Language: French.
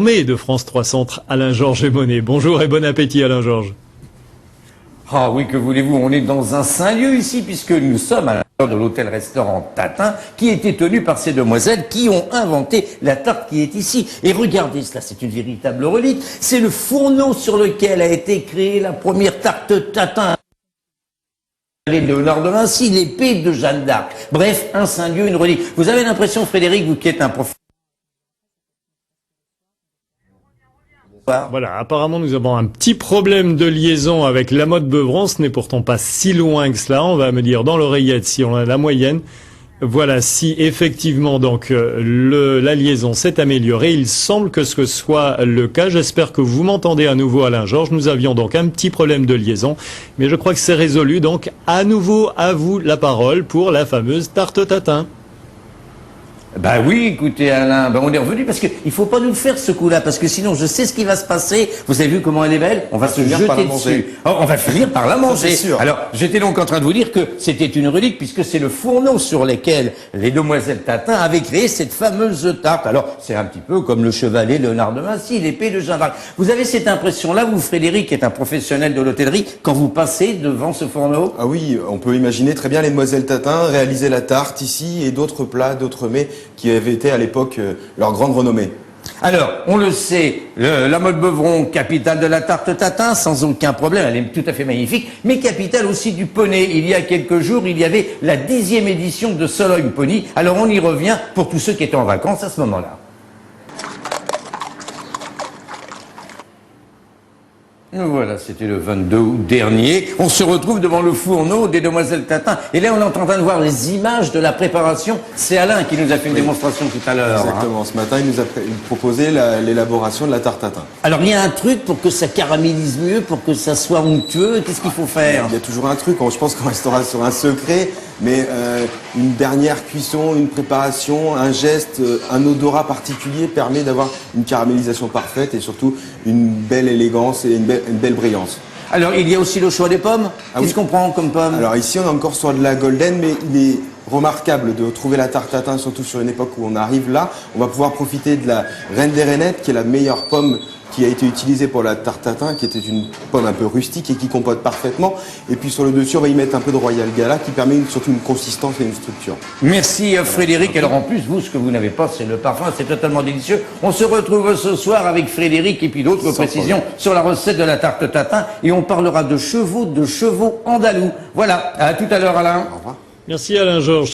De France 3 Centre, Alain-Georges Monnet. Bonjour et bon appétit Alain-Georges. Ah oui, que voulez-vous, on est dans un saint lieu ici, puisque nous sommes à l'intérieur de l'hôtel-restaurant Tatin, qui était tenu par ces demoiselles qui ont inventé la tarte qui est ici. Et regardez cela, c'est une véritable relique. C'est le fourneau sur lequel a été créée la première tarte Tatin. Léonard de Vinci, l'épée de Jeanne d'Arc. Bref, un saint lieu, une relique. Vous avez l'impression, Frédéric, vous qui êtes un professeur. Voilà, apparemment nous avons un petit problème de liaison avec la mode Beuvron, ce n'est pourtant pas si loin que cela, on va me dire dans l'oreillette si on a la moyenne. Voilà, si effectivement donc la liaison s'est améliorée, il semble que ce soit le cas. J'espère que vous m'entendez à nouveau Alain-Georges. Nous avions donc un petit problème de liaison, mais je crois que c'est résolu. Donc à nouveau à vous la parole pour la fameuse tarte tatin. Bah oui, écoutez Alain, on est revenu parce qu'il ne faut pas nous le faire ce coup-là, parce que sinon je sais ce qui va se passer. Vous avez vu comment elle est belle? On va se jeter dessus. Oh, on va finir par la manger. Alors, j'étais donc en train de vous dire que c'était une relique, puisque c'est le fourneau sur lequel les demoiselles Tatin avaient créé cette fameuse tarte. Alors, c'est un petit peu comme le chevalet Léonard de Vinci, l'épée de Jeanne d'Arc. Vous avez cette impression-là, vous Frédéric, qui est un professionnel de l'hôtellerie, quand vous passez devant ce fourneau? Ah oui, on peut imaginer très bien les demoiselles Tatin réaliser la tarte ici et d'autres plats, d'autres mets qui avaient été à l'époque leur grande renommée. Alors, on le sait, la mode Beuvron, capitale de la tarte Tatin, sans aucun problème, elle est tout à fait magnifique, mais capitale aussi du poney. Il y a quelques jours, il y avait la 10e édition de Sologne Pony. Alors on y revient pour tous ceux qui étaient en vacances à ce moment-là. Voilà, c'était le 22 août dernier. On se retrouve devant le fourneau des demoiselles Tatin. Et là, on est en train de voir les images de la préparation. C'est Alain qui nous a fait une démonstration tout à l'heure. Exactement. Ce matin, il nous a proposé l'élaboration de la tarte Tatin. Alors, il y a un truc pour que ça caramélise mieux, pour que ça soit onctueux. Qu'est-ce qu'il faut faire? Il y a toujours un truc. Je pense qu'on restera sur un secret, mais une dernière cuisson, une préparation, un geste, un odorat particulier permet d'avoir une caramélisation parfaite et surtout une belle élégance et une belle brillance. Alors, il y a aussi le choix des pommes. Qu'est-ce qu'on prend comme pommes? Alors ici, on est encore sur de la golden, mais il est remarquable de trouver la tarte Tatin, surtout sur une époque où on arrive là. On va pouvoir profiter de la Reine des Rainettes, qui est la meilleure pomme qui a été utilisée pour la tarte Tatin, qui était une pomme un peu rustique et qui compote parfaitement. Et puis sur le dessus, on va y mettre un peu de Royal Gala, qui permet surtout une consistance et une structure. Merci Frédéric. Alors en plus, vous, ce que vous n'avez pas, c'est le parfum, c'est totalement délicieux. On se retrouve ce soir avec Frédéric et puis d'autres précisions sur la recette de la tarte Tatin. Et on parlera de chevaux andalous. Voilà, à tout à l'heure Alain. Au revoir. Merci Alain-Georges.